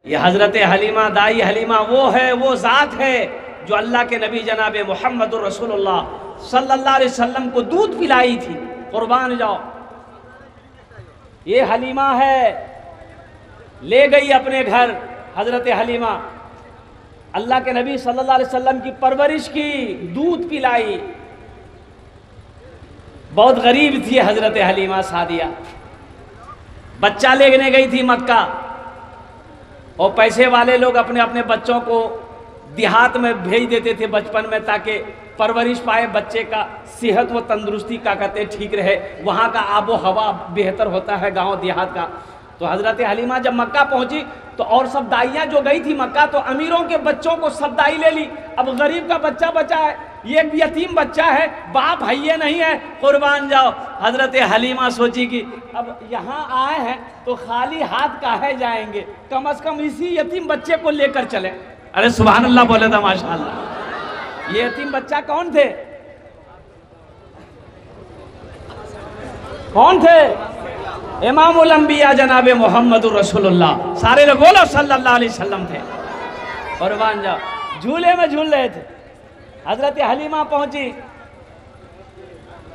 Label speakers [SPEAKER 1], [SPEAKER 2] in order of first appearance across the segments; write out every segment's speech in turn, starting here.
[SPEAKER 1] ये हज़रत हलीमा दाई हलीमा वो है, वो ज़ात है जो अल्लाह के नबी जनाब मोहम्मद रसूलुल्लाह सल्लल्लाहु अलैहि वसल्लम को दूध पिलाई थी। कुर्बान जाओ, ये हलीमा है, ले गई अपने घर हज़रत हलीमा, अल्लाह के नबी सल्लल्लाहु अलैहि वसल्लम की परवरिश की, दूध पिलाई। बहुत गरीब थी हज़रत हलीमा सादिया, बच्चा लेने गई थी मक्का, और पैसे वाले लोग अपने अपने बच्चों को देहात में भेज देते थे बचपन में, ताकि परवरिश पाए बच्चे का, सेहत व तंदुरुस्ती का कहते ठीक रहे, वहाँ का आबो हवा बेहतर होता है गांव देहात का। तो हज़रत हलीमा जब मक्का पहुंची तो और सब दाइयाँ जो गई थी मक्का, तो अमीरों के बच्चों को सब दाई ले ली, अब गरीब का बच्चा बचा है, ये यतीम बच्चा है, बाप भैया नहीं है, कुर्बान जाओ। हज़रत हलीमा सोची कि अब यहाँ आए हैं तो खाली हाथ काहे जाएंगे, कम से कम इसी यतीम बच्चे को लेकर चले। अरे सुभान अल्लाह बोले था माशाअल्लाह। ये यतीम बच्चा कौन थे? कौन थे? इमामुल अंबिया जनाब मोहम्मद रसूलुल्लाह, सारे लोग बोलो सल्लल्लाहु अलैहि वसल्लम थे। कुर्बान जाओ, झूले में झूल रहे थे। हजरत हलीमा पहुंची,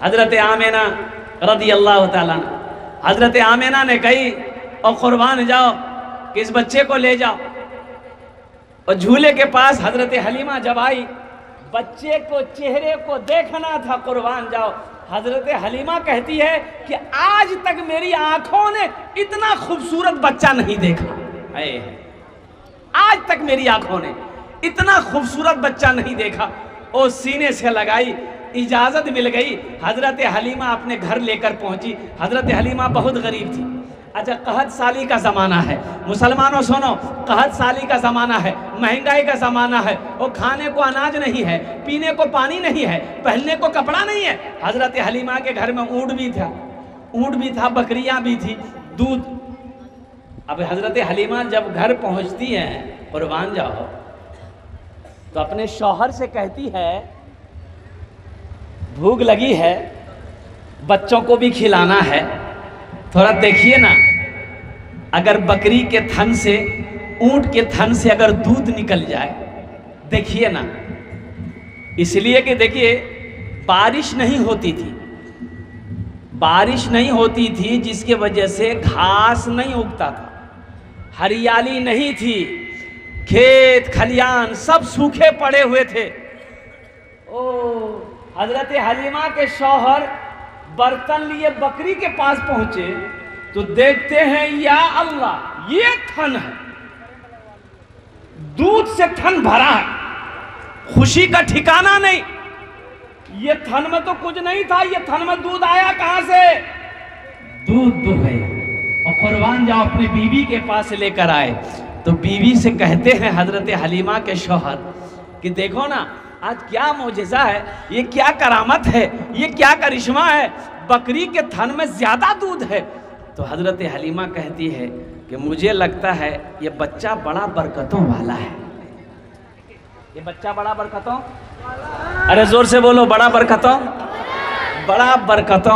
[SPEAKER 1] हजरत आमेना रदी अल्लाह ताला, हजरत आमेना ने कही और कुर्बान जाओ कि इस बच्चे को ले जाओ। और झूले के पास हजरत हलीमा जब आई, बच्चे को चेहरे को देखना था, कुर्बान जाओ। हजरत हलीमा कहती है कि आज तक मेरी आंखों ने इतना खूबसूरत बच्चा नहीं देखा, आज तक मेरी आंखों ने इतना खूबसूरत बच्चा नहीं देखा। और सीने से लगाई, इजाजत मिल गई, हजरत हलीमा अपने घर लेकर पहुंची। हजरत हलीमा बहुत गरीब थी। अच्छा, कहत साली का ज़माना है, मुसलमानों सुनो, कहत साली का ज़माना है, महंगाई का ज़माना है, और खाने को अनाज नहीं है, पीने को पानी नहीं है, पहनने को कपड़ा नहीं है। हज़रत हलीमा के घर में ऊँट भी था, बकरियां भी थी, दूध। अब हज़रत हलीमा जब घर पहुंचती हैं, कुर्बान जाओ, तो अपने शौहर से कहती है भूख लगी है, बच्चों को भी खिलाना है, थोड़ा देखिए ना, अगर बकरी के थन से, ऊंट के थन से अगर दूध निकल जाए, देखिए ना। इसलिए कि देखिए बारिश नहीं होती थी, जिसके वजह से घास नहीं उगता था, हरियाली नहीं थी, खेत खलियान सब सूखे पड़े हुए थे। ओ हजरत हलीमा के शौहर बर्तन लिए बकरी के पास पहुंचे तो देखते हैं, या अल्लाह, ये थन है, दूध से थन भरा है, खुशी का ठिकाना नहीं। ये थन में तो कुछ नहीं था, ये थन में दूध आया कहां से? दूध तो है। और कुर्बान जाओ, अपनी बीवी के पास लेकर आए तो बीवी से कहते हैं हजरत हलीमा के शौहर कि देखो ना, आज क्या मौजज़ा है, ये क्या करामत है, ये क्या करिश्मा है, बकरी के थन में ज्यादा दूध है। तो हजरत हलीमा कहती है कि मुझे लगता है ये बच्चा बड़ा बरकतों वाला है, ये बच्चा बड़ा बरकतों, अरे जोर से बोलो, बड़ा बरकतों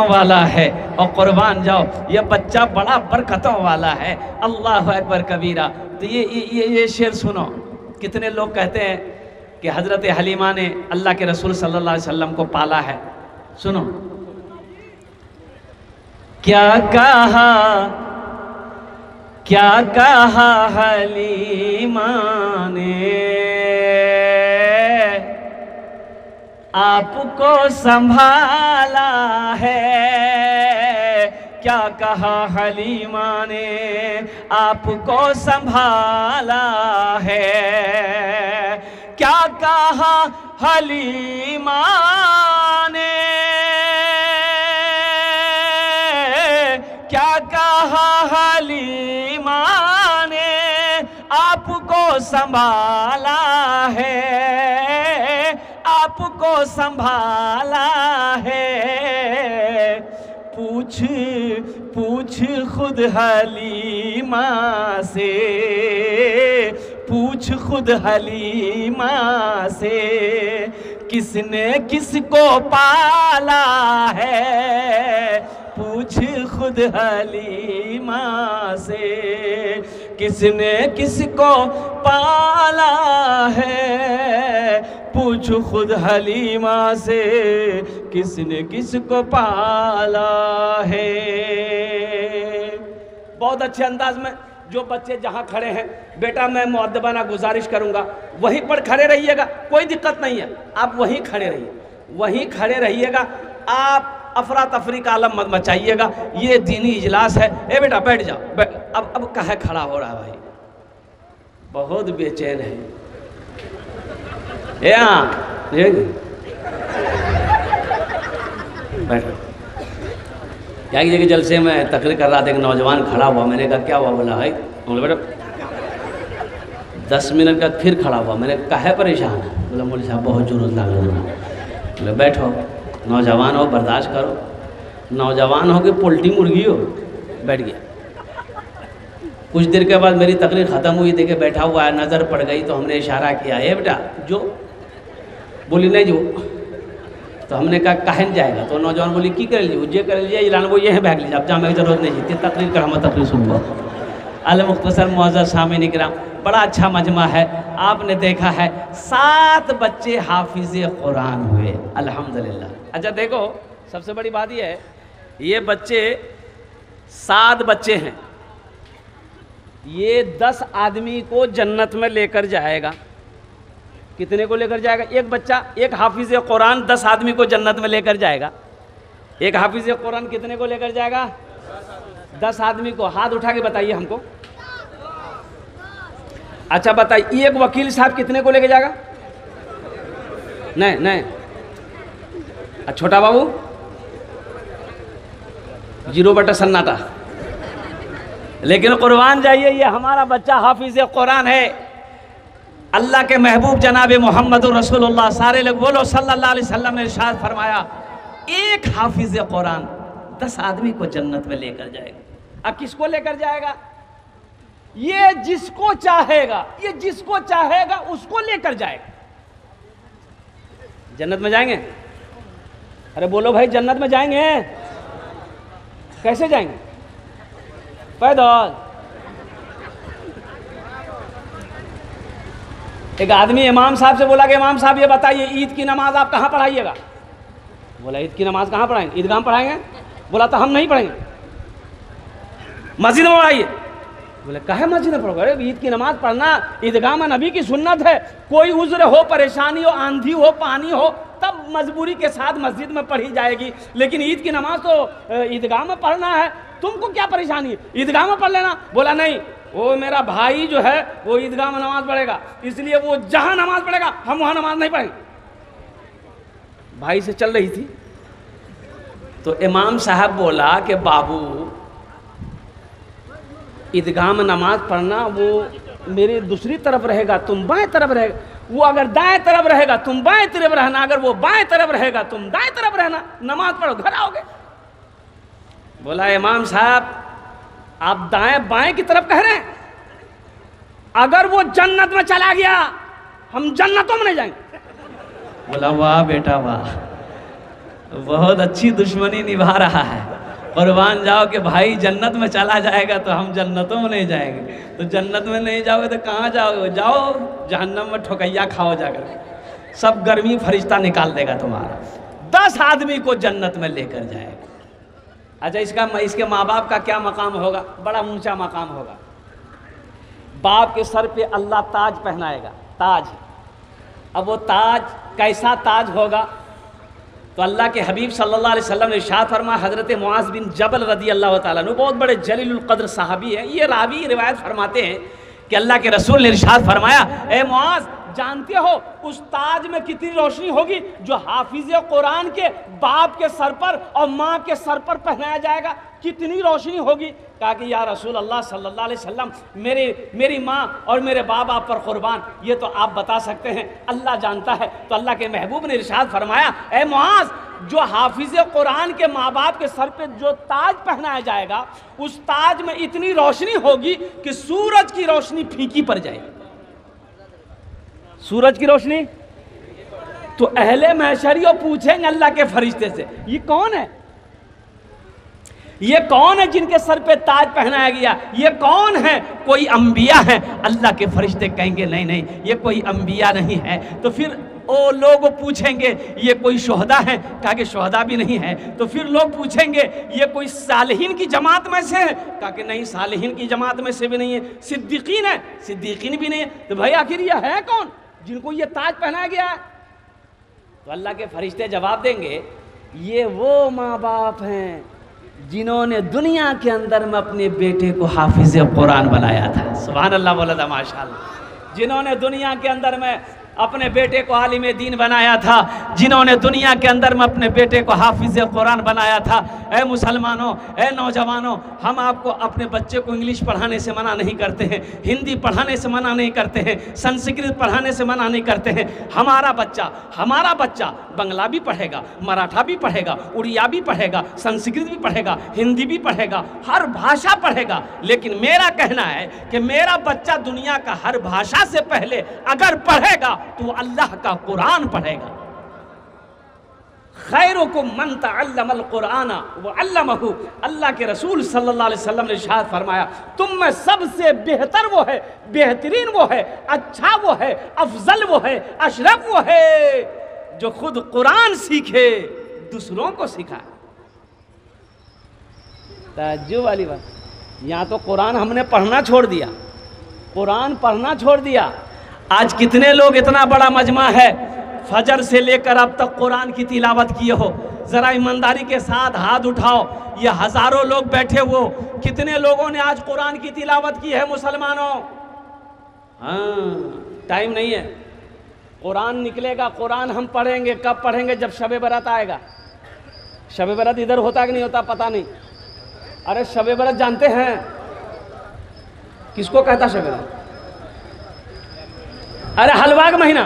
[SPEAKER 1] वाला है। और कुर्बान जाओ, ये बच्चा बड़ा बरकतों वाला है। अल्लाह अकबर कबीरा। तो ये शेर सुनो, कितने लोग कहते हैं कि हजरत हलीमा ने अल्लाह के रसूल सल्लल्लाहु अलैहि वसल्लम को पाला है। सुनो, क्या कहा हलीमा ने, आपको संभाला है। क्या कहा हलीमा ने, आपको संभाला है। क्या कहा हलीमा ने, क्या कहा हलीमा ने, आपको संभाला है, आपको संभाला है। पूछ खुद हलीमा से, पूछ खुद हलीमा से, किसने किसको पाला है। पूछ खुद हलीमा से किसने किसको पाला है, पूछ खुद हलीमा से किसने किसको पाला है। बहुत अच्छे अंदाज में जो बच्चे जहाँ खड़े हैं, बेटा मैं मुअद्दबाना गुजारिश करूँगा वहीं पर खड़े रहिएगा, कोई दिक्कत नहीं है, आप वहीं खड़े रहिए, वहीं खड़े रहिएगा, आप अफरा तफरी का आलम मत मचाइएगा, ये दीनी इजलास है। ए बेटा बैठ जाओ, अब कहे खड़ा हो रहा है भाई, बहुत बेचैन है। बैठो। क्या कि जलसे में तकरीर कर रहा था, एक नौजवान खड़ा हुआ, मैंने कहा क्या हुआ? बोला है, बोले बेटा 10 मिनट का फिर खड़ा हुआ, मैंने कहा है परेशान है? बोला मौलवी साहब बहुत जरूरत लग रहा है। बोले बैठो, नौजवान हो बर्दाश्त करो, नौजवान हो कि पोल्ट्री मुर्गी हो। बैठ गया। कुछ देर के बाद मेरी तकरीर ख़त्म हुई, देखे बैठा हुआ है, नज़र पड़ गई तो हमने इशारा किया, ए बेटा जो, बोली नहीं जो, तो हमने कहा कहन जाएगा, तो नौजवान बोली की कर लीजिए, जे कर लीजिए, इलान वो ये है भाग लीजिए, अब जहाँ मैं ज़रूरत नहीं जीती तकरीर कर, हम तकरीर सुनूँगा। अल मुख्तसर मुअज़्ज़ज़ सामीन इकराम, बड़ा अच्छा मजमा है। आपने देखा है 7 बच्चे हाफिज़े कुरान हुए, अल्हम्दुलिल्लाह। अच्छा देखो, सबसे बड़ी बात यह है, ये बच्चे 7 बच्चे हैं, ये 10 आदमी को जन्नत में लेकर जाएगा। कितने को लेकर जाएगा? एक बच्चा, एक हाफिज़े कुरान 10 आदमी को जन्नत में लेकर जाएगा। एक हाफिज़े कुरान कितने को लेकर जाएगा? 10 आदमी को। हाथ उठा के बताइए हमको। अच्छा बताइए, एक वकील साहब कितने को लेकर जाएगा? नहीं, छोटा बाबू 0 बटा सन्नाटा। लेकिन कुर्बान जाइए, ये हमारा बच्चा हाफिज़े कुरान है। अल्लाह के महबूब जनाब मोहम्मद रसूलुल्लाह सारे लोग बोलो सल्लल्लाहु अलैहि वसल्लम ने इरशाद फरमाया, एक हाफिज़े कुरान 10 आदमी को जन्नत में लेकर जाएगा। अब किसको लेकर जाएगा? ये जिसको चाहेगा, ये जिसको चाहेगा उसको लेकर जाएगा। जन्नत में जाएंगे? अरे बोलो भाई, जन्नत में जाएंगे? कैसे जाएंगे? पैदल? एक आदमी इमाम साहब से बोला कि इमाम साहब ये बताइए, ईद की नमाज आप कहाँ पढ़ाइएगा? बोला ईद की नमाज कहाँ पढ़ाएंगे? ईदगाह में पढ़ाएंगे। बोला तो हम नहीं पढ़ेंगे, मस्जिद में पढ़ाइए। बोले काहे मस्जिद में पढ़ोगे? अरे ईद की नमाज पढ़ना ईदगाह में नबी की सुन्नत है। कोई उज़्र हो, परेशानी हो, आंधी हो, पानी हो, तब मजबूरी के साथ मस्जिद में पढ़ी जाएगी, लेकिन ईद की नमाज तो ईदगाह में पढ़ना है। तुमको क्या परेशानी है? ईदगाह में पढ़ लेना। बोला नहीं, वो मेरा भाई जो है वो ईदगाह में नमाज पढ़ेगा, इसलिए वो जहां नमाज पढ़ेगा हम वहां नमाज नहीं पढ़ेंगे। भाई से चल रही थी तो इमाम साहब बोला कि बाबू, ईदगाह में नमाज पढ़ना वो मेरी दूसरी तरफ रहेगा, तुम बाएं तरफ रहेगा। वो अगर दाएं तरफ रहेगा तुम बाएं तरफ रहना, अगर वो बाएं तरफ रहेगा तुम दाएं तरफ रहना, नमाज पढ़ो घर आओगे। बोला इमाम साहब आप दाएं बाएं की तरफ कह रहे हैं, अगर वो जन्नत में चला गया हम जन्नतों में नहीं जाएंगे। बोला वाह बेटा वाह, बहुत अच्छी दुश्मनी निभा रहा है। कुर्बान जाओ कि भाई जन्नत में चला जाएगा तो हम जन्नतों में नहीं जाएंगे। तो जन्नत में नहीं जाओगे तो कहाँ जाओगे? जाओ जहन्नम में ठोकैया खाओ जाकर, सब गर्मी फरिश्ता निकाल देगा तुम्हारा। 10 आदमी को जन्नत में लेकर जाएगा। अच्छा इसके माँ बाप का क्या मकाम होगा? बड़ा ऊंचा मकाम होगा। बाप के सर पे अल्लाह ताज पहनाएगा, ताज। अब वो ताज कैसा ताज होगा? तो अल्लाह के हबीब सल्लल्लाहु अलैहि वसल्लम ने इरशाद फरमाया, हज़रत मुआज़ बिन जबल रदी अल्लाह तआला अन्हु बहुत बड़े जलीलुल क़द्र सहाबी हैं, ये रावी रिवायत फरमाते हैं कि अल्लाह के रसूल ने इरशाद फरमाया, ए मुआज़ जानते हो उस ताज में कितनी रोशनी होगी जो हाफिज़े कुरान के बाप के सर पर और माँ के सर पर पहनाया जाएगा? कितनी रोशनी होगी? कहा कि या रसूल अल्लाह सल्लल्लाहु अलैहि वसल्लम मेरी माँ और मेरे बाप आप पर कुर्बान, ये तो आप बता सकते हैं, अल्लाह जानता है। तो अल्लाह के महबूब ने इरशाद फरमाया, ए मुआज़ जो हाफिज़े कुरान के माँ बाप के सर पे जो ताज पहनाया जाएगा उस ताज में इतनी रोशनी होगी कि सूरज की रोशनी फीकी पड़ जाएगी। सूरज की रोशनी। तो अहले महशरियों पूछेंगे अल्लाह के फरिश्ते से, ये कौन है? ये कौन है जिनके सर पे ताज पहनाया गया? ये कौन है? कोई अंबिया है? अल्लाह के फरिश्ते कहेंगे नहीं नहीं, ये कोई अंबिया नहीं है। तो फिर वो लोग पूछेंगे ये कोई शोहदा है? कहा कि शोहदा भी नहीं है। तो फिर लोग पूछेंगे ये कोई सालिहीन की जमात में से है? कहा कि नहीं, सालिहीन की जमात में से भी नहीं है। सिद्दीकीन है? सिद्दीकीन भी नहीं है। तो भाई आखिर ये है कौन जिनको ये ताज पहनाया गया है? तो अल्लाह के फरिश्ते जवाब देंगे ये वो माँ बाप हैं जिन्होंने दुनिया के अंदर में अपने बेटे को हाफिज कुरान बनाया था। सुभान अल्लाह, बोला था माशाअल्लाह। जिन्होंने दुनिया के अंदर में अपने बेटे को आलिम दीन बनाया था, जिन्होंने दुनिया के अंदर में अपने बेटे को हाफिज कुरान बनाया था। ऐ मुसलमानों, ऐ नौजवानों, हम आपको अपने बच्चे को इंग्लिश पढ़ाने से मना नहीं करते हैं, हिंदी पढ़ाने से मना नहीं करते हैं, संस्कृत पढ़ाने से मना नहीं करते हैं। हमारा बच्चा बंगला भी पढ़ेगा, मराठा भी पढ़ेगा, उड़िया भी पढ़ेगा, संस्कृत भी पढ़ेगा, हिंदी भी पढ़ेगा, हर भाषा पढ़ेगा। लेकिन मेरा कहना है कि मेरा बच्चा दुनिया का हर भाषा से पहले अगर पढ़ेगा तो वो अल्लाह का कुरान पढ़ेगा। खैरुकुम मन तअल्लमल कुरान व अल्लमहु। अल्लाह के रसूल सल्लल्लाहु अलैहि वसल्लम ने इरशाद फरमाया, तुम में सबसे बेहतर वो है, बेहतरीन वो है, अच्छा वो है, अफजल वो है, अशरफ वो है जो खुद कुरान सीखे, दूसरों को सिखाए। ताज्जुब वाली बात, यहाँ तो कुरान हमने पढ़ना छोड़ दिया, कुरान पढ़ना छोड़ दिया। आज कितने लोग, इतना बड़ा मजमा है, फजर से लेकर अब तक कुरान की तिलावत किए हो? ज़रा ईमानदारी के साथ हाथ उठाओ। ये हज़ारों लोग बैठे हो, कितने लोगों ने आज कुरान की तिलावत की है मुसलमानों? हाँ, टाइम नहीं है। कुरान निकलेगा, कुरान हम पढ़ेंगे। कब पढ़ेंगे? जब शब बरात आएगा। शब बरात इधर होता कि नहीं होता पता नहीं। अरे शब बरात जानते हैं किसको कहता शब बरात? अरे हलवा का महीना,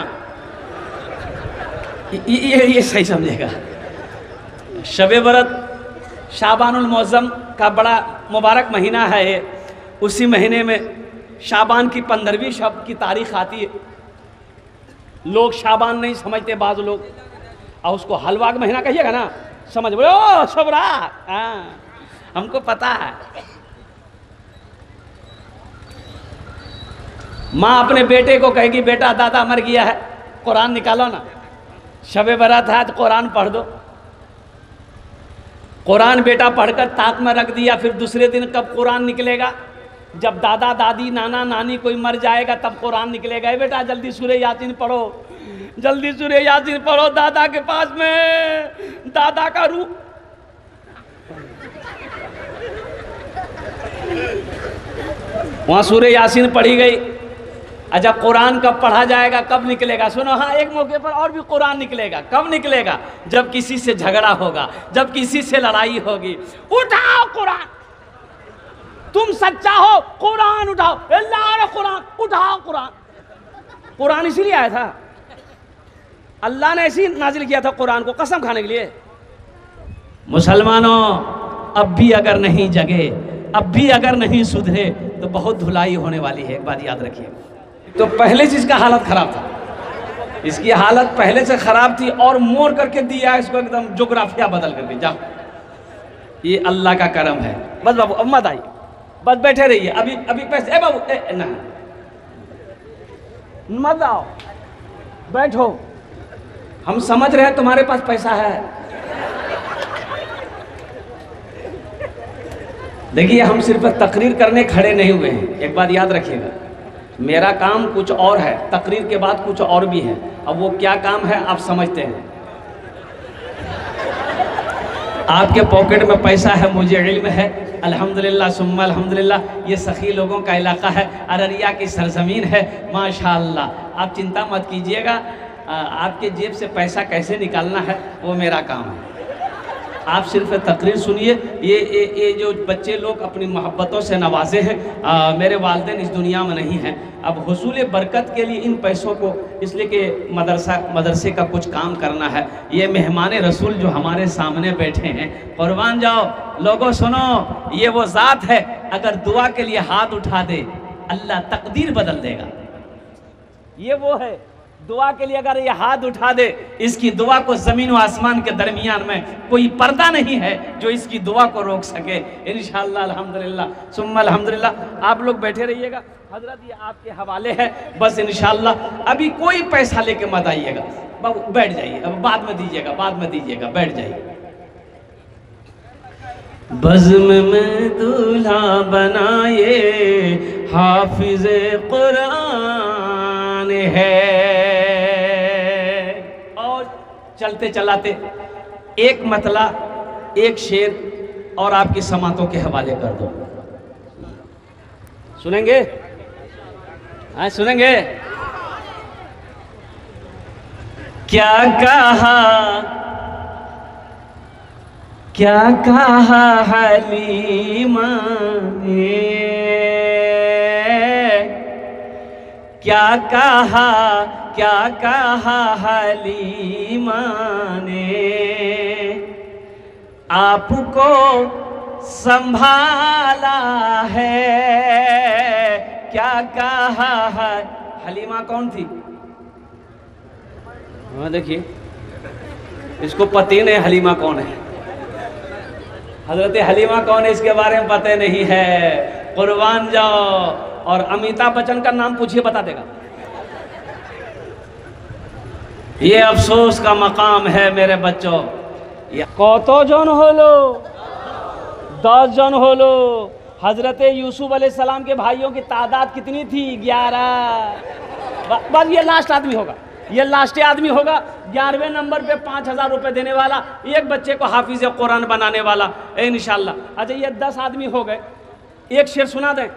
[SPEAKER 1] ये सही समझेगा। शब बरत शाबानुल मौज़म का बड़ा मुबारक महीना है ये। उसी महीने में शाबान की 15वीं शब की तारीख आती है। लोग शाबान नहीं समझते बाज़ लोग, और उसको हलवा का महीना कहिएगा ना, समझ बोले ओ शबरा। हाँ, हमको पता है। माँ अपने बेटे को कहेगी बेटा दादा मर गया है, कुरान निकालो ना। शब बरात है तो कुरान पढ़ दो। कुरान बेटा पढ़कर ताक में रख दिया, फिर दूसरे दिन कब कुरान निकलेगा? जब दादा दादी नाना नानी कोई मर जाएगा तब कुरान निकलेगा। बेटा जल्दी सूरह यासीन पढ़ो, जल्दी सूरह यासीन पढ़ो, दादा के पास में दादा का रूह। वहाँ सूरह यासीन पढ़ी गई। अच्छा, कुरान कब पढ़ा जाएगा, कब निकलेगा? सुनो, हाँ, एक मौके पर और भी कुरान निकलेगा। कब निकलेगा? जब किसी से झगड़ा होगा, जब किसी से लड़ाई होगी। उठाओ कुरान, तुम सच्चा हो कुरान उठाओ, अल्लाह कुरान उठाओ। कुरान, कुरान इसीलिए आया था, अल्लाह ने ऐसी नाजिल किया था कुरान को कसम खाने के लिए। मुसलमानों, अब भी अगर नहीं जगे, अब भी अगर नहीं सुधरे तो बहुत धुलाई होने वाली है। एक बात याद रखिए। तो पहले से इसका हालत खराब था, इसकी हालत पहले से खराब थी और मोड़ करके दिया इसको, एकदम जोग्राफिया बदल करके। जाओ, ये अल्लाह का करम है। बस बाबू अब मत आइए, बस बैठे रहिए। अभी पैसे, ए बाबू ना मत आओ, बैठो। हम समझ रहे हैं तुम्हारे पास पैसा है। देखिए, हम सिर्फ तकरीर करने खड़े नहीं हुए हैं। एक बात याद रखिएगा, मेरा काम कुछ और है, तकरीर के बाद कुछ और भी है। अब वो क्या काम है आप समझते हैं। आपके पॉकेट में पैसा है, मुझे इल्म है, अल्हम्दुलिल्लाह सुम्मा अल्हम्दुलिल्लाह। ये सखी लोगों का इलाका है, अररिया की सरजमीन है, माशाअल्लाह। आप चिंता मत कीजिएगा, आपके जेब से पैसा कैसे निकालना है वो मेरा काम है। आप सिर्फ तकरीर सुनिए। ये जो बच्चे लोग अपनी मोहब्बतों से नवाजे हैं, मेरे वालिदैन इस दुनिया में नहीं हैं। अब हुसूल बरकत के लिए इन पैसों को, इसलिए कि मदरसे का कुछ काम करना है। ये मेहमान रसूल जो हमारे सामने बैठे हैं, कुर्बान जाओ लोगों, सुनो, ये वो ज़ात है, अगर दुआ के लिए हाथ उठा दे अल्लाह तकदीर बदल देगा। ये वो है दुआ के लिए अगर ये हाथ उठा दे, इसकी दुआ को जमीन व आसमान के दरमियान में कोई पर्दा नहीं है जो इसकी दुआ को रोक सके। इंशाअल्लाह अल्हम्दुलिल्लाह सुम्मा अल्हम्दुलिल्लाह। आप लोग बैठे रहिएगा, हजरत ये आपके हवाले है बस। इंशाअल्लाह अभी कोई पैसा लेके मत आइएगा, बैठ जाइए, अब बाद में दीजिएगा, बाद में दीजिएगा, बैठ जाइए। बज़्म में दूल्हा बनाए हाफिज़े कुरान है। और चलते चलाते एक मतला, एक शेर और आपकी समातों के हवाले कर दो। सुनेंगे? हाँ सुनेंगे। क्या कहा, क्या कहा हलीमा ने, क्या कहा, क्या कहा हलीमा ने, आपको संभाला है। क्या कहा है? हलीमा कौन थी? हाँ देखिए, इसको पता नहीं हलीमा कौन है। हजरत हलीमा कौन है इसके बारे में पता नहीं है। कुर्बान जाओ। और अमिताभ बच्चन का नाम पूछिए, बता देगा। ये अफसोस का मकाम है मेरे बच्चों। कत जन होलो? 10 जन होलो। हजरत यूसुफ अलैहिस्सलाम के भाइयों की तादाद कितनी थी? 11। बस ये लास्ट आदमी होगा, ये लास्ट आदमी होगा। 11वें नंबर पे 5000 रुपये देने वाला, एक बच्चे को हाफिज कुरान बनाने वाला इंशाल्लाह। अच्छा ये 10 आदमी हो गए। एक शेर सुना दें।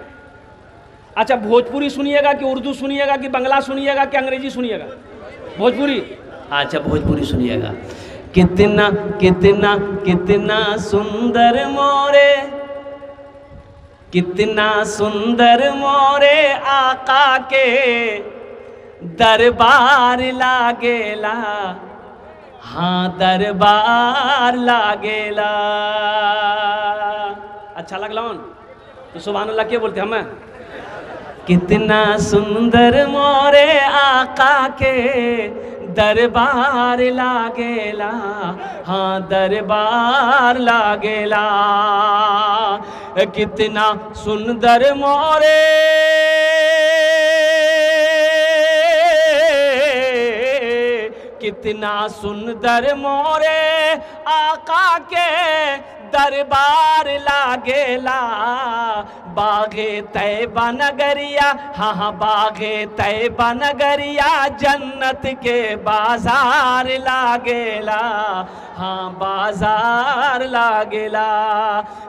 [SPEAKER 1] अच्छा भोजपुरी सुनिएगा कि उर्दू सुनिएगा कि बंगला सुनिएगा कि अंग्रेजी सुनिएगा? भोजपुरी। अच्छा भोजपुरी सुनिएगा। कितना कितना कितना सुंदर मोरे, कितना सुंदर मोरे आका के दरबार लागेला। हाँ दरबार लागेला। अच्छा लगला तो सुभान अल्लाह क्या बोलते हमें? कितना सुंदर मोरे आका के दरबार लागेला। हाँ दरबार लागेला। कितना सुंदर मोरे, कितना सुंदर मोरे आका के दरबार लागेला। बागे तैबा नगरिया, हाँ हाँ बागे तैबा नगरिया जन्नत के बाजार लागेला। हाँ बाजार लागेला।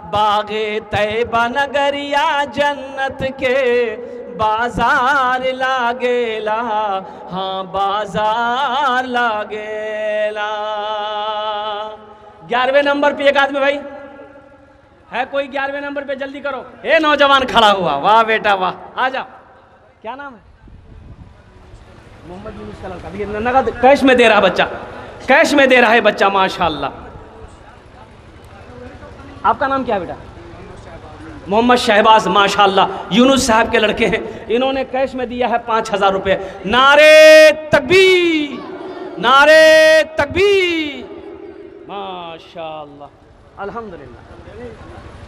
[SPEAKER 1] बागे तैबा नगरिया जन्नत के बाजार लागेला। हाँ बाजार लागेला। 11वें नंबर पे एक आदमी भाई है कोई? 11वें नंबर पे जल्दी करो। ए नौजवान खड़ा हुआ, वाह बेटा वाह, आ जाओ। क्या नाम है? मोहम्मद यूनुस का लड़का। नगद कैश में दे रहा है बच्चा, कैश में दे रहा है बच्चा, माशाल्लाह। आपका नाम क्या है बेटा? मोहम्मद शहबाज, माशाल्लाह। यूनुस साहब के लड़के हैं। इन्होंने कैश में दिया है 5000 रुपये। नारे तकबीर, नारे तकबीर, माशाल्लाह, अल्हम्दुलिल्लाह,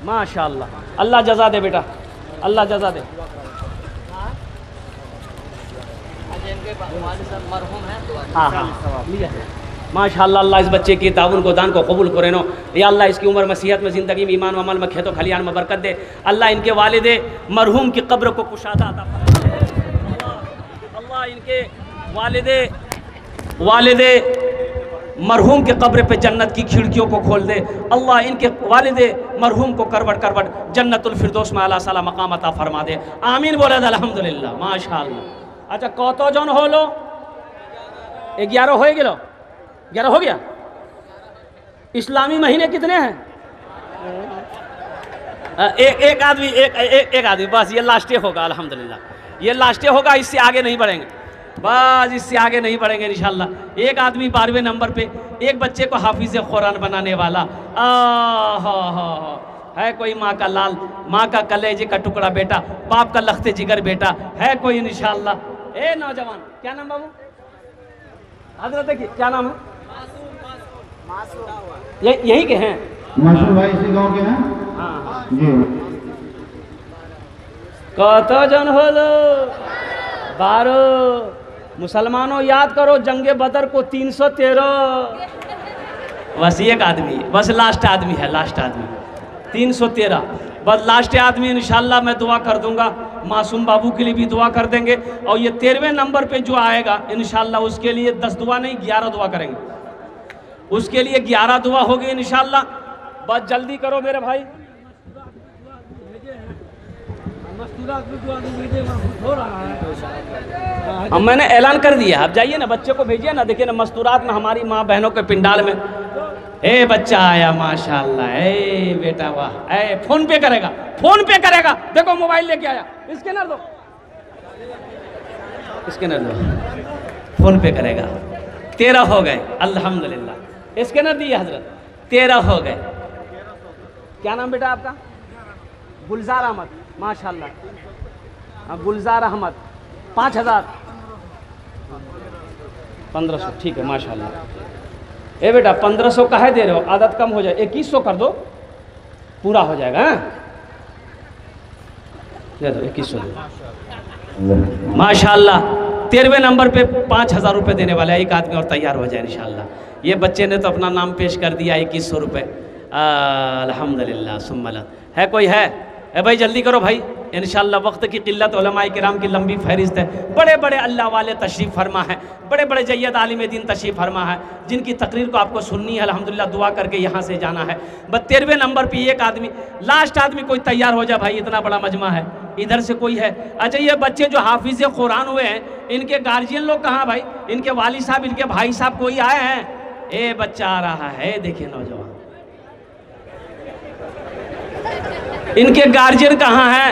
[SPEAKER 1] माशाल्लाह। अल्लाह जज़ा दे बेटा, अल्लाह जज़ा दे। हाँ हाँ माशाल्लाह। अल्लाह इस बच्चे की ताउन को दान को कबूल करे नो। या अल्लाह इसकी उम्र में, सेहत में, ज़िंदगी में, ईमान व अमल में, खेतों खलियान में बरकत दे। अल्लाह इनके वालिदे मरहूम की कब्र को कुशादा अता फरमा। अल्लाह इनके वालिदे मरहूम के कब्र पे जन्नत की खिड़कियों को खोल दे। अल्लाह इनके वालिदे मरहूम को करवट करवट जन्नतुल फिरदौस में आला साला मकाम अता फरमा दे। आमीन बोले अल्हम्दुलिल्लाह, माशाल्लाह। अच्छा कतो जन हो लो? 11 हो गए? 11 हो गया। इस्लामी महीने कितने हैं? एक आदमी, एक आदमी बस। ये लास्टे होगा अल्हम्दुलिल्लाह, ये लास्टे होगा, इससे आगे नहीं बढ़ेंगे बस, इससे आगे नहीं बढ़ेंगे इंशाल्लाह। एक आदमी 12वें नंबर पे, एक बच्चे को हाफिज कुरान बनाने वाला। है कोई? माँ का लाल, माँ का कलेजे का टुकड़ा बेटा, बाप का लखते जिगर बेटा है कोई इंशाल्लाह? ए नौजवान, क्या नाम बाबू? हजरत देखिए क्या नाम है? यही के हैं?
[SPEAKER 2] मासूम भाई इसी गांव के हैं।
[SPEAKER 1] हाँ
[SPEAKER 2] जी।
[SPEAKER 1] कत जन होलो 12। मुसलमानों याद करो जंगे बदर को 313। बस एक आदमी, बस लास्ट आदमी है, लास्ट आदमी 313, बस लास्ट आदमी। इंशाल्लाह मैं दुआ कर दूंगा, मासूम बाबू के लिए भी दुआ कर देंगे। और ये 13वें नंबर पे जो आएगा इंशाल्लाह उसके लिए 10 दुआ नहीं 11 दुआ करेंगे, उसके लिए 11 दुआ होगी इंशाल्लाह। बस जल्दी करो मेरे भाई। हम मैंने ऐलान कर दिया, आप जाइए ना, बच्चे को भेजिए ना। देखिए ना मस्तूरात में हमारी माँ बहनों के पिंडाल में ए बच्चा आया माशाल्लाह, ए बेटा वाह, ए फोन पे करेगा, फोन पे करेगा। देखो मोबाइल लेके आया, स्कैनर दो, स्कैनर दो, फोन पे करेगा। 13 हो गए अल्हम्दुलिल्लाह। स्कैनर दिए हजरत, 13 हो गए। क्या नाम बेटा आपका? गुलजार अहमद, माशाल्लाह। गुलजार अहमद 5000 1500, ठीक है माशाल्लाह। ए बेटा 1500 काहे दे रहे हो? आदत कम हो जाए, 2100 कर दो, पूरा हो जाएगा। हाँ दे दो, 2100 दो माशाल्लाह। 13वें नंबर पे 5000 रुपये देने वाला है एक आदमी, और तैयार हो जाए इंशाल्लाह। ये बच्चे ने तो अपना नाम पेश कर दिया, 2100 रुपये अल्हम्दुलिल्लाह सुम्मला। है कोई है? भाई जल्दी करो भाई, इंशाल्लाह। वक्त की किल्लत, उलमाए किराम की लंबी फहरिस्त है। बड़े बड़े अल्लाह वाले तशरीफ़ फरमा है, बड़े बड़े जय्यद आलिम दीन तशरीफ़ फरमा है, जिनकी तकरीर को आपको सुननी है अल्हम्दुलिल्लाह, दुआ करके यहाँ से जाना है। बस 13वें नंबर पे एक आदमी, लास्ट आदमी कोई तैयार हो जाए भाई, इतना बड़ा मजमा है। इधर से कोई है? अच्छा ये बच्चे जो हाफिज़ कुरान हुए हैं, इनके गार्जियन लोग कहाँ भाई? इनके वाली साहब, इनके भाई साहब कोई आए हैं? ए बच्चा आ रहा है, देखिए नौजवान, इनके गार्जियन कहाँ हैं?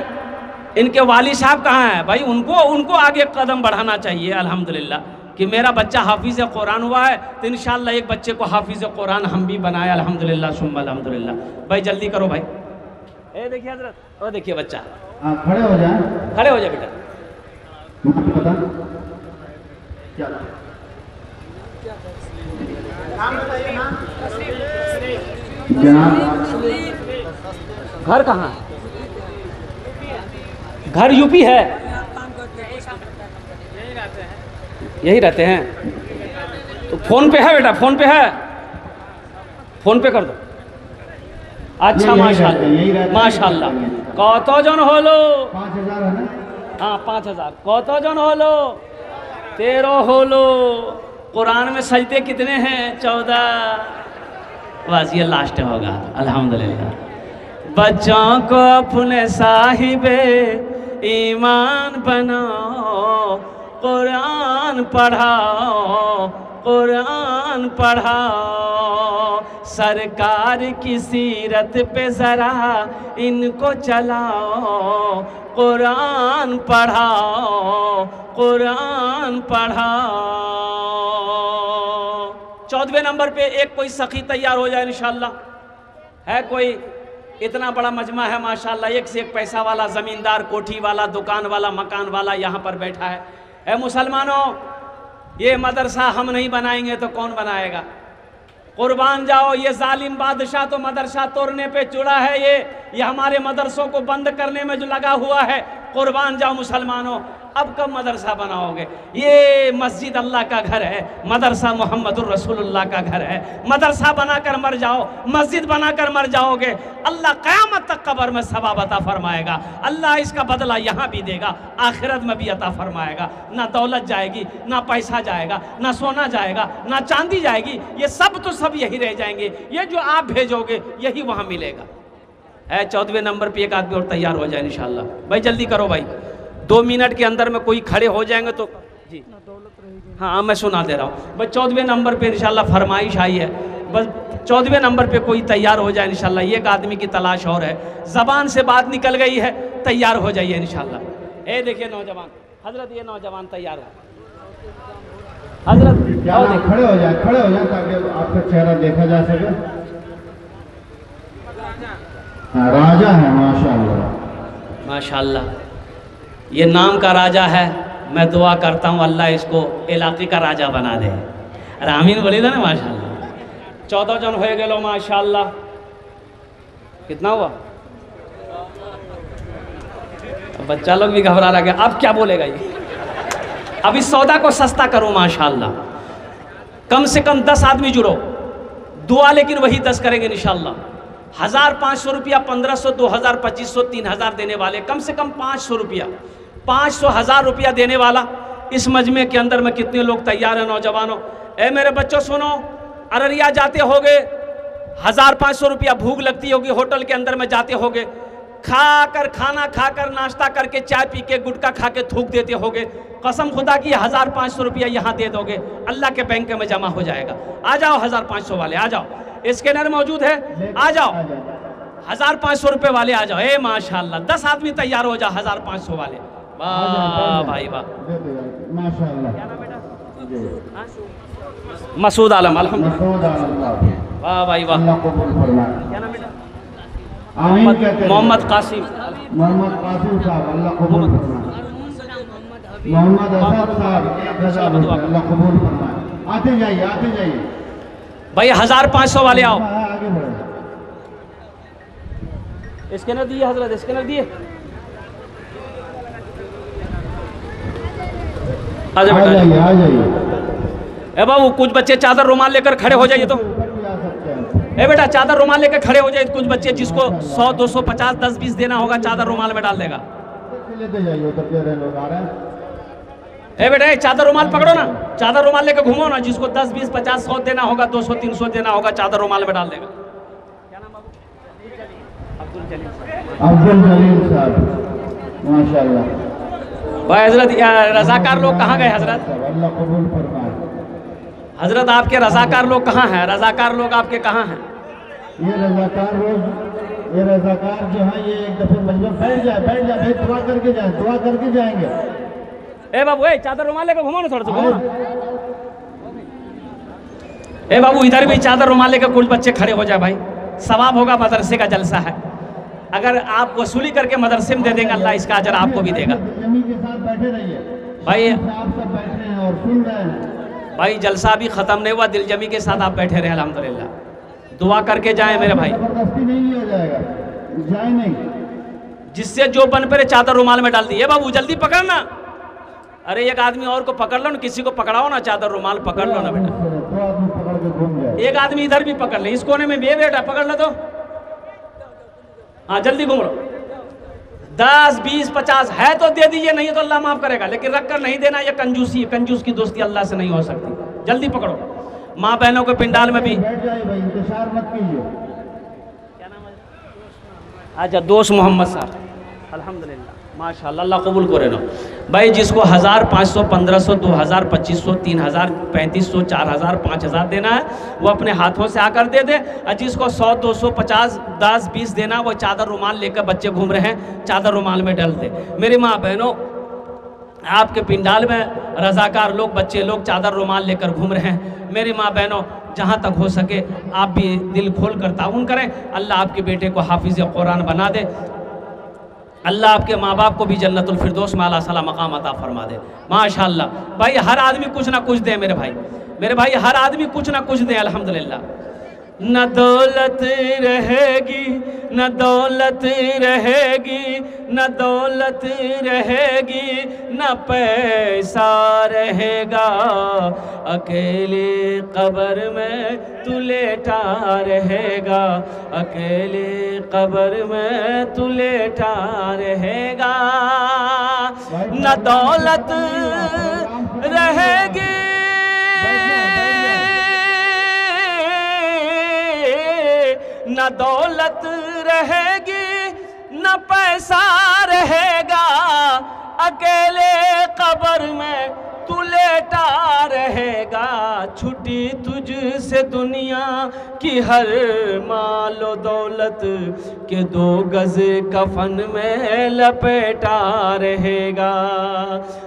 [SPEAKER 1] इनके वाली साहब कहाँ हैं भाई? उनको आगे कदम बढ़ाना चाहिए अल्हम्दुलिल्लाह, कि मेरा बच्चा हाफिज़ कुरान हुआ है तो इंशाल्लाह एक बच्चे को हाफिज़ कुरान हम भी बनाए अल्हम्दुलिल्लाह सुम्मा अल्हम्दुलिल्लाह। भाई जल्दी करो भाई। ए देखिए हजरत, ओ देखिए बच्चा,
[SPEAKER 2] खड़े हो जाए,
[SPEAKER 1] खड़े हो जाए बेटा।
[SPEAKER 2] पता क्या
[SPEAKER 1] घर कहाँ है? घर यूपी है? यही रहते हैं। तो फोन पे है बेटा, फोन पे है, फोन पे कर दो। अच्छा माशाल्लाह माशाल्लाह। कत जन होलो?
[SPEAKER 2] 5000 है ना?
[SPEAKER 1] हाँ 5000। कत जन होलो? 13 होलो। कुरान में सजदे कितने हैं? 14। बस ये लास्ट होगा अल्हम्दुलिल्लाह। बच्चों को अपने साहिबे ईमान बनाओ, कुरान पढ़ाओ, कुरान पढ़ाओ, सरकार की सीरत पे ज़रा इनको चलाओ, कुरान पढ़ाओ, कुरान पढ़ाओ। 14वें नंबर पे एक कोई सखी तैयार हो जाए इंशाल्लाह। है कोई? इतना बड़ा मजमा है माशाल्लाह, एक से एक पैसा वाला, ज़मींदार, कोठी वाला, दुकान वाला, मकान वाला यहाँ पर बैठा है। ऐ मुसलमानों, ये मदरसा हम नहीं बनाएंगे तो कौन बनाएगा? कुर्बान जाओ, ये जालिम बादशाह तो मदरसा तोड़ने पे जुड़ा है, ये हमारे मदरसों को बंद करने में जो लगा हुआ है। कुर्बान जाओ मुसलमानों, अब कब मदरसा बनाओगे? ये मस्जिद अल्लाह का घर है, मदरसा मोहम्मदुर रसूलुल्लाह का घर है। मदरसा बनाकर मर जाओ, मस्जिद बनाकर मर जाओगे, अल्लाह क़यामत तक कब्र में सवाब अता फरमाएगा। अल्लाह इसका बदला यहाँ भी देगा, आखिरत में भी अता फरमाएगा। ना दौलत जाएगी, ना पैसा जाएगा, ना सोना जाएगा, ना चांदी जाएगी, ये सब तो सब यही रह जाएंगे। ये जो आप भेजोगे यही वहाँ मिलेगा। है 14वें नंबर पे एक आदमी और तैयार हो जाए इंशाल्लाह। भाई जल्दी करो भाई, 2 मिनट के अंदर में कोई खड़े हो जाएंगे तो जी हाँ मैं सुना दे रहा हूँ। बस 14वें नंबर पे इंशाल्लाह फरमाइश आई है, बस 14वें नंबर पे कोई तैयार हो जाए इंशाल्लाह। एक आदमी की तलाश और है, ज़बान से बात निकल गई है, तैयार हो जाइए इंशाल्लाह। ए देखिए नौजवान हजरत, ये नौजवान तैयार हो हजरत,
[SPEAKER 2] खड़े हो जाए, खड़े हो जाए ताकि आपका चेहरा देखा जा सके। राजा है माशाल्लाह
[SPEAKER 1] माशाल्लाह, ये नाम का राजा है। मैं दुआ करता हूँ अल्लाह इसको इलाके का राजा बना दे। अरे आमीन बोले था ना माशाल्लाह। 14 जन हो गए माशाल्लाह। कितना हुआ? अब बच्चा लोग भी घबरा रहा है, अब क्या बोलेगा ये। अब इस सौदा को सस्ता करो माशाल्लाह। कम से कम 10 आदमी जुड़ो, दुआ लेकिन वही 10 करेंगे इंशाल्लाह। 1500 रुपया, 1500, 2000, 2500, 3000 देने वाले, कम से कम 500 रुपया, 500, 1000 रुपया देने वाला इस मजमे के अंदर में कितने लोग तैयार हैं नौजवानों? ए मेरे बच्चों सुनो, अररिया जाते होगे 1500 रुपया भूख लगती होगी, होटल के अंदर में जाते होगे, खाकर खाना खाकर नाश्ता करके चाय पी के गुटखा खा के थूक देते होगे। कसम खुदा की 1500 रुपया यहाँ दे दोगे, अल्लाह के बैंक में जमा हो जाएगा। आ जाओ 1500 वाले, आ जाओ, स्कैनर मौजूद है, आ जाओ 1500 रुपये वाले आ जाओ। ए माशाल्लाह 10 आदमी तैयार हो जाओ 1500 वाले। वाह भाई वाह,
[SPEAKER 2] माशाल्लाह।
[SPEAKER 1] मसूद आलम, अल्हम्दुलिल्लाह, वाह भाई वाह। मोहम्मद कासिम,
[SPEAKER 2] मोहम्मद कासिम साहब, अल्लाह कबूल फरमाए। मोहम्मद असद साहब, अल्लाह कबूल फरमाए। आते जाइए, आते जाइए
[SPEAKER 1] भाई। 1500 वाले आओ।
[SPEAKER 2] आगे बढ़ो।
[SPEAKER 1] स्कैनर दिए हजरत, स्कैनर दिए। आ जाइए,
[SPEAKER 2] आ जाइए।
[SPEAKER 1] ए बाबू कुछ बच्चे चादर रुमाल लेकर खड़े हो जाइए तो। ए बेटा चादर रुमाल लेकर खड़े हो जाए। कुछ बच्चे जिसको 100, 200, 50, 10, 20 देना होगा चादर रुमाल में डाल देगा।
[SPEAKER 2] लेते जाइए, उधर के लोग आ रहे हैं।
[SPEAKER 1] ए बेटा चादर रुमाल पकड़ो ना, चादर रुमाल लेकर घूमो ना। जिसको 10, 20, 50, 100 देना होगा, 200, 300 देना होगा, चादर रुमाल में डाल देगा। क्या नाम बाबू? अब्दुल जलील
[SPEAKER 2] साहब, माशाल्लाह।
[SPEAKER 1] भाई हजरत रजाकार लोग कहाँ गए हजरत?
[SPEAKER 2] अल्लाह कबूल फरमाए।
[SPEAKER 1] हजरत आपके रजाकार लोग कहाँ हैं? रजाकार लोग आपके कहाँ हैं?
[SPEAKER 2] ये रजाकार लोग, ये रजाकार जो है ये एक दफे मजबूर बैठ जाए भाई, दुआ करके जाए, दुआ करके जाएंगे।
[SPEAKER 1] ए बाबू ए चादर रुमाल लेकर घुमाओ ना, थोड़ा सा घुमाओ। ए बाबू इधर भी चादर रुमाल लेकर कुछ बच्चे खड़े हो जाए भाई, सवाब होगा। मदरसे का जलसा है, अगर आप वसूली करके मदरसे में दे देंगे अल्लाह इसका अजर आपको भी देगा।
[SPEAKER 2] जमीन के साथ बैठे रहिए
[SPEAKER 1] भाई।
[SPEAKER 2] आप सब बैठे हैं और सुन रहे हैं
[SPEAKER 1] भाई जलसा भी ख़त्म नहीं हुआ, दिलजमी के साथ आप बैठे रहे अल्हम्दुलिल्लाह। दुआ करके जाएं मेरे भाई,
[SPEAKER 2] जबरदस्ती नहीं लिया जाएगा, जाए नहीं।
[SPEAKER 1] जिससे जो बन पड़े चादर रुमाल में डाल दी। बाबू जल्दी पकड़ना। अरे एक आदमी और को पकड़ लो ना, किसी को पकड़ाओ ना, चादर रुमाल पकड़ लो ना बेटा।
[SPEAKER 2] दो आदमी पकड़ के घूम जाए।
[SPEAKER 1] एक आदमी इधर भी पकड़ ले, इस कोने में भी बेटा पकड़ लो तो। हाँ जल्दी घूम लो। 10, 20, 50 है तो दे दीजिए, नहीं तो अल्लाह माफ करेगा, लेकिन रख कर नहीं देना ये कंजूसी, कंजूस की दोस्ती अल्लाह से नहीं हो सकती। जल्दी पकड़ो। माँ बहनों के पिंडाल में भी
[SPEAKER 2] बैठ जाइए भाई, इंतजार मत कीजिए।
[SPEAKER 1] अच्छा दोस्त मोहम्मद साहब, अल्हम्दुलिल्लाह माशाल्लाह, अल्लाह कबूल करे ना भाई। जिसको 1500, 1500, 2000, 2500, 3000, 3500, 4000, 5000 देना है वो अपने हाथों से आकर दे दे। और जिसको 100, 200, 50, 10, 20 देना वो चादर रुमाल लेकर बच्चे घूम रहे हैं, चादर रुमाल में डाल दे। मेरी माँ बहनों, आपके पिंडाल में रजाकार लोग, बच्चे लोग चादर रुमाल लेकर घूम रहे हैं। मेरी माँ बहनों, जहाँ तक हो सके आप भी दिल खोल कर ताउन करें। अल्लाह आपके बेटे को हाफिज़ कुरान बना दे। अल्लाह आपके माँ बाप को भी जन्नतुल फिरदौस में आला सला मकाम अता फरमा दे। माशाल्लाह भाई, हर आदमी कुछ ना कुछ दे मेरे भाई, हर आदमी कुछ ना कुछ दे अल्हम्दुलिल्लाह। न दौलत रहेगी, न दौलत रहेगी, न दौलत रहेगी, न पैसा रहेगा, अकेले कब्र में तू लेटा रहेगा, अकेले कब्र में तू लेटा रहेगा। न दौलत रहेगी, न दौलत रहेगी, न पैसा रहेगा, अकेले कब्र में तू लेटा रहेगा। छुट्टी तुझसे दुनिया की हर मालो दौलत के 2 गज कफन में लपेटा रहेगा।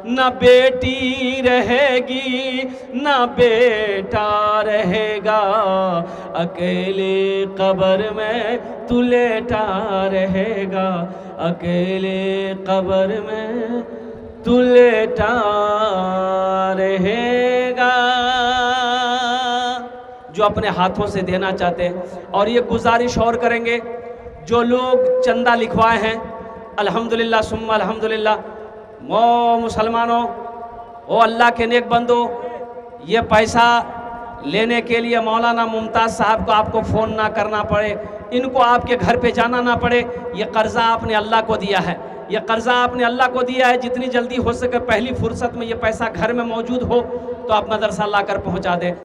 [SPEAKER 1] न बेटी रहेगी, न बेटा रहेगा, अकेले कब्र में तू लेटा रहेगा, अकेले कब्र में तू लेटा रहेगा। जो अपने हाथों से देना चाहते हैं। और ये गुजारिश और करेंगे, जो लोग चंदा लिखवाए हैं, अल्हम्दुलिल्लाह सुम्मा अल्हम्दुलिल्लाह, मो मुसलमानों, ओ अल्लाह के नेक बंदो, ये पैसा लेने के लिए मौलाना मुमताज़ साहब को आपको फ़ोन ना करना पड़े, इनको आपके घर पे जाना ना पड़े। ये कर्ज़ा आपने अल्लाह को दिया है, ये कर्ज़ा आपने अल्लाह को दिया है। जितनी जल्दी हो सके पहली फुर्सत में ये पैसा घर में मौजूद हो तो आप मदरसा ला कर पहुँचा दें।